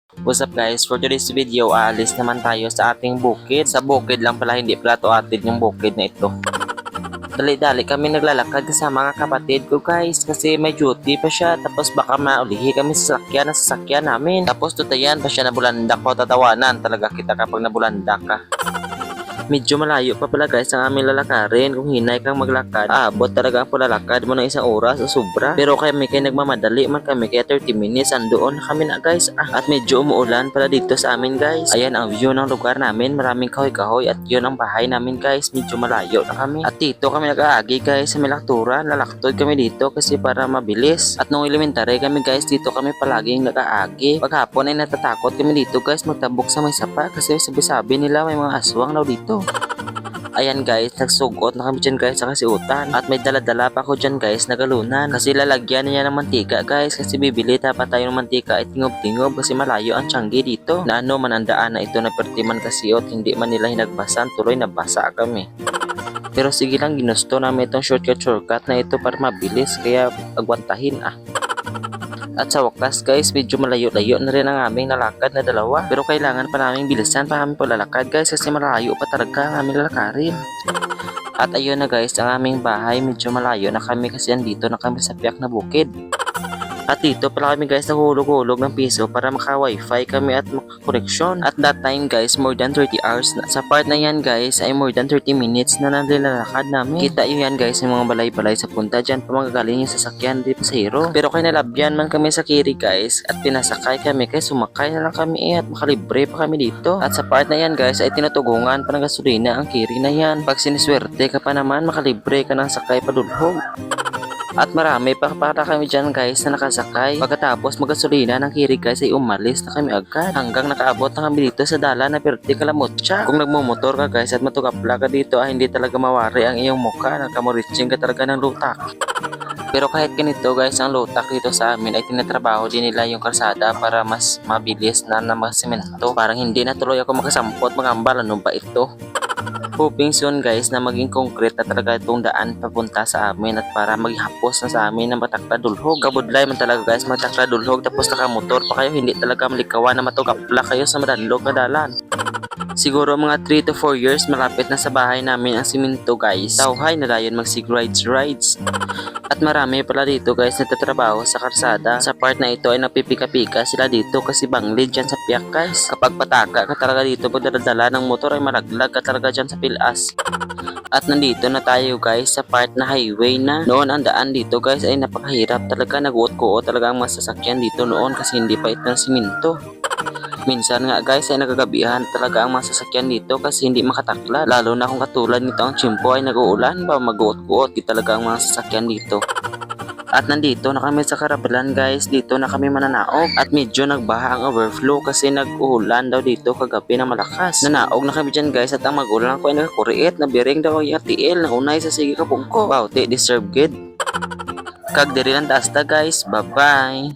What's up guys, for today's video, aalis naman tayo sa ating bukid. Sa bukid lang pala, hindi pala to atin yung bukid na ito. Dali-dali kami naglalakad sa mga kapatid ko guys kasi may duty pa siya, tapos baka maulihi kami sa sasakyan namin. Tapos tutayan pa siya na bulandak ko, tatawanan talaga kita kapag nabulandak ka. Medyo malayo pa pala guys ang aming lalakarin. Kung hinay kang maglakad, aabot talaga ang palalakad mo ng isang oras o sobra. Pero kami kay nagmamadali man kami kaya 30 minutes andoon kami na guys. At medyo umuulan pala dito sa amin guys. Ayan ang view ng lugar namin, maraming kahoy-kahoy at yun ang bahay namin guys. Medyo malayo na kami. At dito kami nag-aagi guys sa Milaktura. Lalaktod kami dito kasi para mabilis. At nung elementary kami guys, dito kami palaging nag-aagi. Paghapon ay natatakot kami dito guys magtabok sa may sapa kasi sabi-sabi nila may mga aswang daw dito. Ayan guys, nagsugot na kami dyan guys sa kasiutan. At may dala-dala pa ako dyan guys na galunan. Kasi lalagyan niya ng mantika guys. Kasi bibili dapat tayo ng mantika at tingob-tingob kasi malayo ang Tiangge dito. Na ano man ang daan na ito na pertiman kasi at hindi man nila hinagbasan, tuloy nabasa kami. Pero sige lang, ginusto namin itong shortcut na ito para mabilis kaya agwantahin At sa wakas guys, medyo malayo-layo na rin ang aming nalakad na dalawa. Pero kailangan pa namin bilisan pa kami palalakad guys kasi malayo pa talaga ang aming lalakarin. At ayun na guys, ang aming bahay medyo malayo na kami kasi andito na kami sa piyak na bukid. At dito pala kami guys naghulog-hulog ng piso para maka-wifi kami at makakoneksyon. At that time guys, more than 30 hours na. Sa part na yan guys ay more than 30 minutes na nilalakad namin. Kita yun yan guys yung mga balay-balay sa punta. Dyan pa magagaling yung sasakyan di pasahero. Pero kay nalabyan man kami sa kiri guys at pinasakay kami kaya sumakay na lang kami at makalibre pa kami dito. At sa part na yan guys ay tinutugungan pa ng gasolina ang kiri na yan. Pag siniswerte ka pa naman makalibre ka ng sakay padulhog. At marami pa para kami dyan guys na nakasakay. Pagkatapos magasolina ng kiri guys ay umalis na kami agad. Hanggang nakaabot na kami dito sa dala na Perti Kalamutsa. Kung nagmumotor ka guys at matugapla ka dito ay hindi talaga mawari ang iyong mukha. Nagkamuritsing ka talaga ng lutak. Pero kahit ganito guys, ang lutak dito sa amin ay tinatrabaho din nila yung kalsada para mas mabilis na mga semento. Parang hindi na tuloy ako makasampot magambal, ano ba ito? Hoping soon guys na maging concrete na talaga itong daan papunta sa amin at para maging hapos na sa amin na matakla dulhog. Kabudlay man talaga guys matakla dulhog tapos nakamotor pa kayo, hindi talaga malikawan na matugapla kayo sa madalog na dalan. Siguro mga 3 to 4 years malapit na sa bahay namin ang siminto guys. Tauhay na dayon mag-sig rides. At marami pala dito guys na tatrabaho sa karsada. Sa part na ito ay napipika-pika sila dito kasi banglid dyan sa piyak guys. Kapag pataka ka talaga dito pag daladala ng motor ay malaglag ka talaga dyan sa pilas. At nandito na tayo guys sa part na highway na. Noon ang daan dito guys ay napakahirap talaga. Nag-uot-kuot talaga ang masasakyan dito noon kasi hindi pa ito ng siminto. Minsan nga guys ay nagagabihan talaga ang mga sasakyan dito kasi hindi makatakla. Lalo na kung katulad nito ang tsimpo ay nag-uulan ba mag-uot-kuot talaga ang mga sasakyan dito. At nandito na kami sa Karabalan guys, dito na kami mananaog. At medyo nagbaha ang overflow kasi nag-uulan daw dito kagabi na malakas. Nanaog na kami dyan guys at ang mag-ulan ko ay nagkakuriit na biring daw yung TL na unay sa sige kapungko. Wow, they deserve good. Kag diri lang taas ta guys, bye bye.